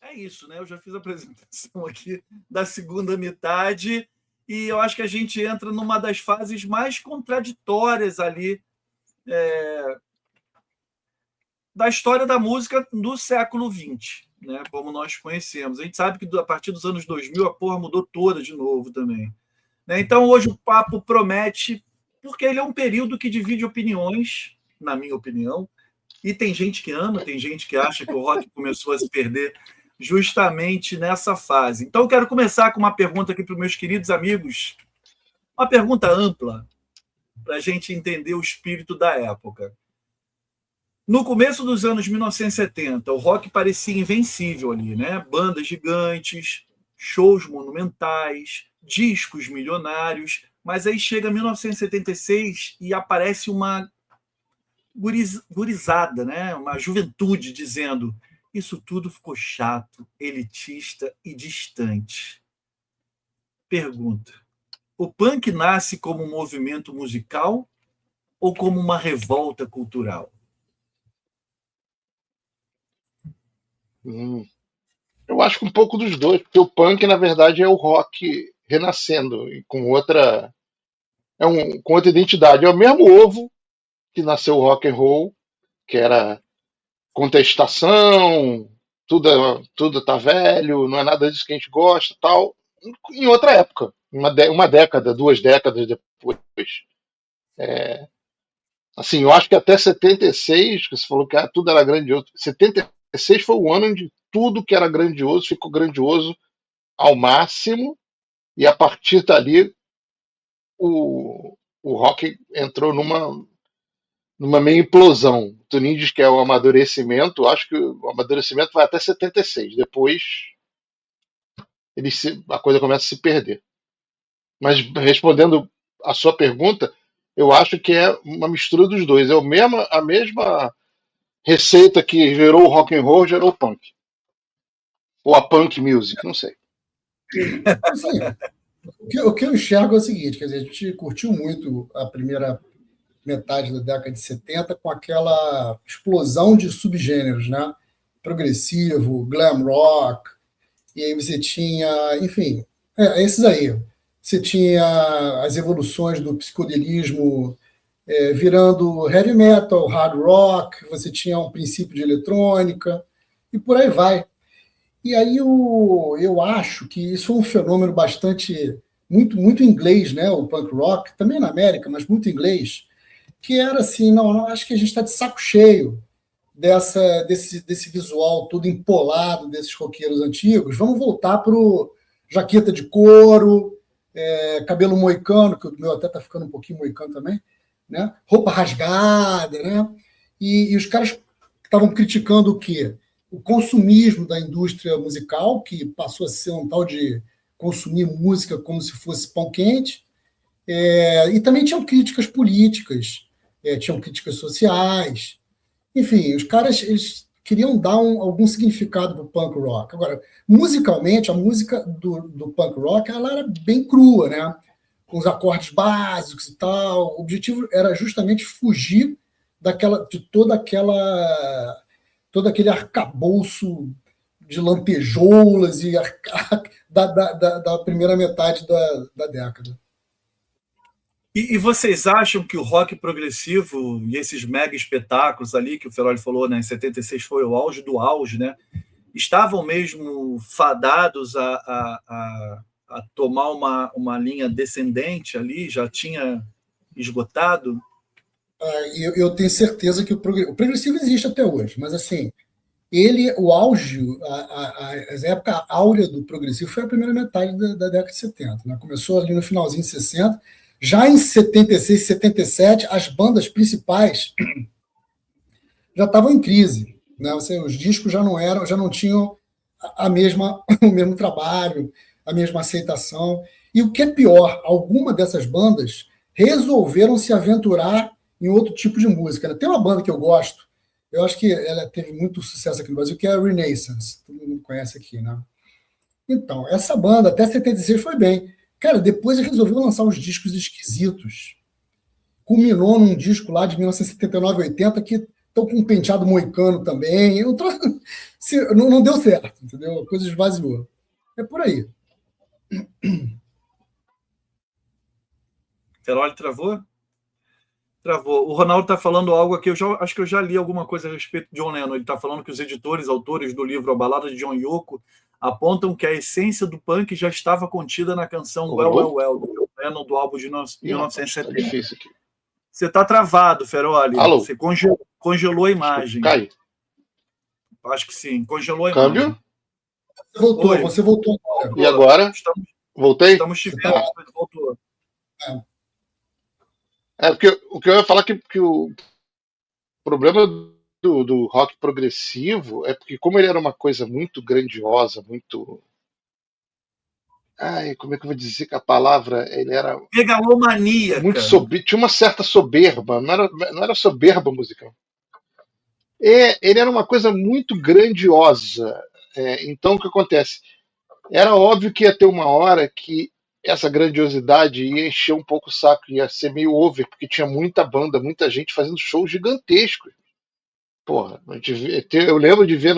é isso, né? Eu já fiz a apresentação aqui da segunda metade e eu acho que a gente entra numa das fases mais contraditórias ali da história da música do século XX, né? Como nós conhecemos. A gente sabe que a partir dos anos 2000 a porra mudou toda de novo também. Né? Então hoje o papo promete, porque ele é um período que divide opiniões, na minha opinião, e tem gente que ama, tem gente que acha que o rock começou a se perder justamente nessa fase. Então eu quero começar com uma pergunta aqui para os meus queridos amigos, uma pergunta ampla, para a gente entender o espírito da época. No começo dos anos 1970, o rock parecia invencível ali, né? Bandas gigantes, shows monumentais, discos milionários, mas aí chega 1976 e aparece uma gurizada, né? Uma juventude dizendo: isso tudo ficou chato, elitista e distante. Pergunta: o punk nasce como um movimento musical ou como uma revolta cultural? Eu acho que um pouco dos dois, porque o punk, na verdade, é o rock renascendo, e com outra identidade. É o mesmo ovo que nasceu o rock and roll, que era contestação, tudo tá velho, não é nada disso que a gente gosta, tal, em outra época, uma década, 2 décadas depois. Assim, eu acho que até 76, que você falou que tudo era grandioso, 76 foi o ano onde tudo que era grandioso ficou grandioso ao máximo, e a partir dali o rock entrou numa meio implosão. O Tunin diz que é o amadurecimento, acho que o amadurecimento vai até 76, depois a coisa começa a se perder. Mas respondendo a sua pergunta, eu acho que é uma mistura dos dois. A mesma receita que gerou o rock and roll gerou o punk. Ou a punk music, não sei. Isso aí. O que eu enxergo é o seguinte, quer dizer, a gente curtiu muito a primeira metade da década de 70 com aquela explosão de subgêneros, né? Progressivo, glam rock, e aí você tinha, enfim, esses aí. Você tinha as evoluções do psicodelismo virando heavy metal, hard rock, você tinha um princípio de eletrônica, e por aí vai. E aí eu acho que isso é um fenômeno muito inglês, né? O punk rock, também na América, mas muito inglês, que era assim, não acho que a gente está de saco cheio desse visual todo empolado desses roqueiros antigos. Vamos voltar para o jaqueta de couro, cabelo moicano, que o meu até está ficando um pouquinho moicano também, né? Roupa rasgada, né? E os caras estavam criticando o quê? O consumismo da indústria musical, que passou a ser um tal de consumir música como se fosse pão quente, e também tinham críticas políticas, tinham críticas sociais. Enfim, os caras eles queriam dar algum significado para o punk rock. Agora, musicalmente, a música do punk rock ela era bem crua, né? Com os acordes básicos e tal. O objetivo era justamente fugir de todo aquele arcabouço de lantejoulas da primeira metade da década. E vocês acham que o rock progressivo e esses mega espetáculos ali que o Ferroli falou, né, em 76 foi o auge do auge, né, estavam mesmo fadados a tomar uma linha descendente ali, já tinha esgotado? Eu tenho certeza que o progressivo existe até hoje, mas assim, o auge, a época áurea do progressivo foi a primeira metade da década de 70. Né? Começou ali no finalzinho de 60. Já em 76, 77, as bandas principais já estavam em crise. Né? Os discos já não tinham o mesmo trabalho, a mesma aceitação. E o que é pior, alguma dessas bandas resolveram se aventurar em outro tipo de música. Tem uma banda que eu gosto, eu acho que ela teve muito sucesso aqui no Brasil, que é a Renaissance. Todo mundo conhece aqui, né? Então, essa banda, até 76, foi bem. Cara, depois ele resolveu lançar uns discos esquisitos. Culminou num disco lá de 1979, 80, que estão com um penteado moicano também. não deu certo, entendeu? A coisa esvaziou. É por aí. Feroli travou? Travou. O Ronaldo está falando algo aqui, acho que eu já li alguma coisa a respeito de John Lennon. Ele está falando que os editores, autores do livro A Balada de John Yoko apontam que a essência do punk já estava contida na canção Well, Well, Well, do John Lennon, do álbum de 1970. Tá difícil aqui. Você está travado, Feroli. Alô? Você congelou a imagem. Cai. Acho que sim, congelou a Câmbio? imagem. Você voltou agora. E agora? Voltei? Estamos te vendo, voltou. Porque o que eu ia falar que o problema do rock progressivo é porque, como ele era uma coisa muito grandiosa, muito. Ai, como é que eu vou dizer que a palavra? Ele era. Megalomaníaca. Muito tinha uma certa soberba, não era soberba musical. Ele era uma coisa muito grandiosa. Então, o que acontece? Era óbvio que ia ter uma hora que essa grandiosidade ia encher um pouco o saco, ia ser meio over, porque tinha muita banda, muita gente fazendo shows gigantescos. Porra, eu lembro de ver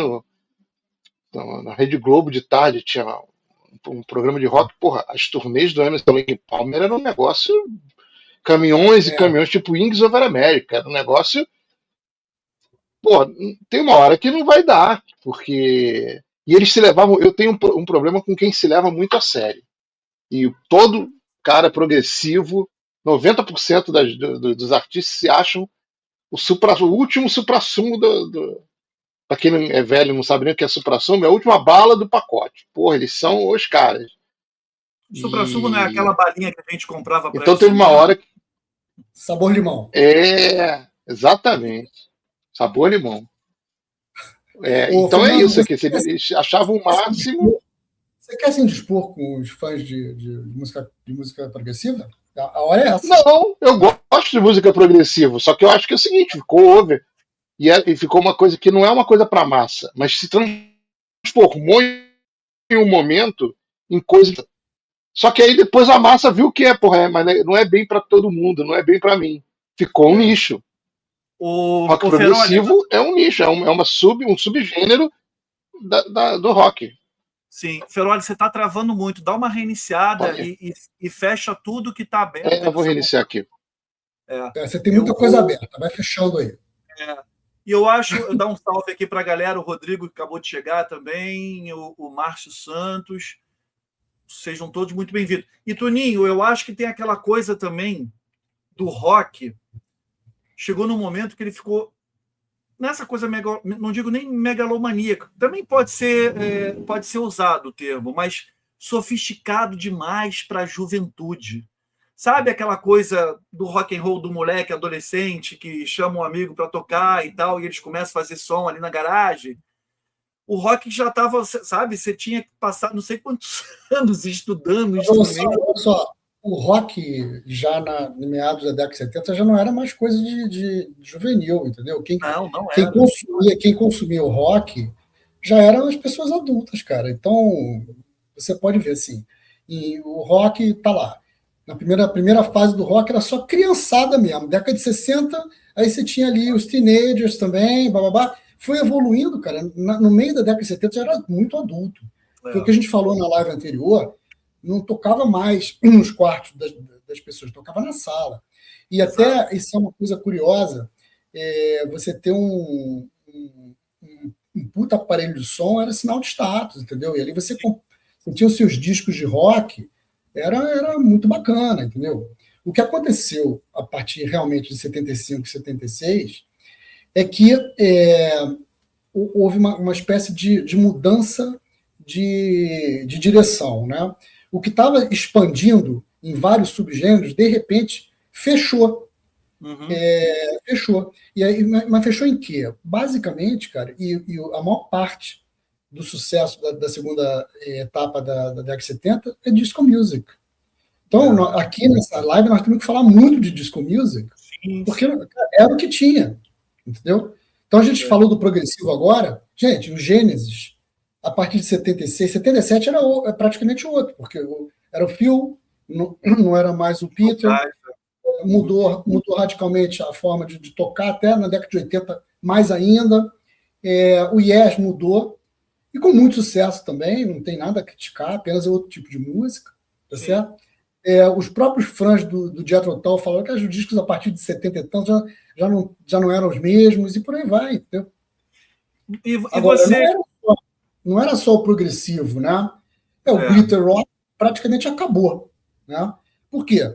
na Rede Globo de tarde, tinha um programa de rock, porra, as turnês do Emerson Lake Palmer era um negócio, caminhões e caminhões, tipo Wings Over America, era um negócio, pô, tem uma hora que não vai dar, porque... E eles se levavam, eu tenho um problema com quem se leva muito a sério. E todo cara progressivo, 90% dos artistas se acham o último suprassumo pra quem é velho e não sabe nem o que é suprassumo, é a última bala do pacote. Porra, eles são os caras. Suprassumo não é aquela balinha que a gente comprava pra Então teve uma hora que... Sabor limão. Exatamente. Sabor limão. Então Fernando, é isso, eles achavam o máximo. Você quer se indispor com os fãs de música progressiva? A hora é essa. Não, eu gosto de música progressiva, só que eu acho que é o seguinte, ficou over. E ficou uma coisa que não é uma coisa para massa, mas se transformou em um momento em coisa. Só que aí depois a massa viu que mas não é bem para todo mundo, não é bem para mim. Ficou um nicho. O rock progressivo é um nicho, um subgênero do rock. Sim, Feroli, você está travando muito. Dá uma reiniciada e fecha tudo que está aberto. Eu vou reiniciar aqui. Você tem muita coisa aberta, vai fechando aí. E eu dar um salve aqui para a galera, o Rodrigo que acabou de chegar também, o Márcio Santos. Sejam todos muito bem-vindos. E, Toninho, eu acho que tem aquela coisa também do rock. Chegou num momento que ele ficou nessa coisa, não digo nem megalomaníaca, também pode ser usado o termo, mas sofisticado demais para a juventude. Sabe aquela coisa do rock and roll do moleque adolescente que chama um amigo para tocar e tal, e eles começam a fazer som ali na garagem? O rock já estava, sabe, você tinha que passar não sei quantos anos estudando instrumento. Olha só, o rock já no meados da década de 70 já não era mais coisa de juvenil, entendeu? Quem consumia o rock já eram as pessoas adultas, cara. Então, você pode ver assim, e o rock tá lá. Na primeira fase do rock era só criançada mesmo. Década de 60, aí você tinha ali os teenagers também, bababá. Foi evoluindo, cara. No meio da década de 70 já era muito adulto. Foi o que a gente falou na live anterior. Não tocava mais nos quartos das pessoas, tocava na sala. E até, isso é uma coisa curiosa, você ter um puta aparelho de som era sinal de status, entendeu? E ali você tinha os seus discos de rock, era muito bacana, entendeu? O que aconteceu a partir realmente de 75 e 76 é que houve uma espécie de mudança de direção, né? O que estava expandindo em vários subgêneros, de repente, fechou. Fechou. E aí, mas fechou em quê? Basicamente, cara, e a maior parte do sucesso da segunda etapa da década de 70 é disco music. Então, aqui nessa live, nós temos que falar muito de disco music, porque era o que tinha, entendeu? Então, a gente falou do progressivo agora. Gente, o Gênesis, a partir de 76, 77 era praticamente outro, porque era o Phil, não era mais o Peter, mudou radicalmente a forma de tocar, até na década de 80 mais ainda, O Yes mudou, e com muito sucesso também, não tem nada a criticar, apenas é outro tipo de música, tá certo? Os próprios fãs do Jethro Tull falaram que os discos a partir de 70 e tantos já não eram os mesmos, e por aí vai, entendeu? Agora, você... não era só o progressivo, né? O glitter rock praticamente acabou, né? Por quê?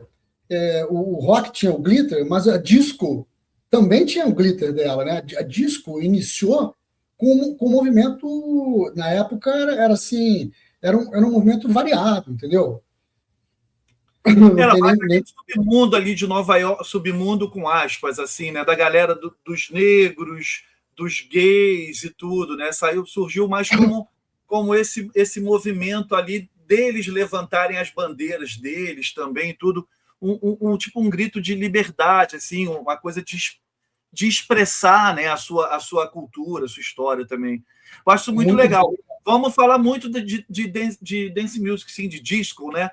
O rock tinha o glitter, mas a disco também tinha o glitter dela, né? A disco iniciou com um movimento, na época era assim, era um movimento variado, entendeu? Era mais aquele submundo ali de Nova York, submundo com aspas, assim, né? Da galera dos negros, dos gays e tudo, né? Surgiu mais como esse movimento ali deles levantarem as bandeiras deles também, tudo, tipo um grito de liberdade, assim, uma coisa de expressar, né, a sua cultura, a sua história também. Eu acho isso muito legal. Vamos falar muito de dance music, sim, de disco, né?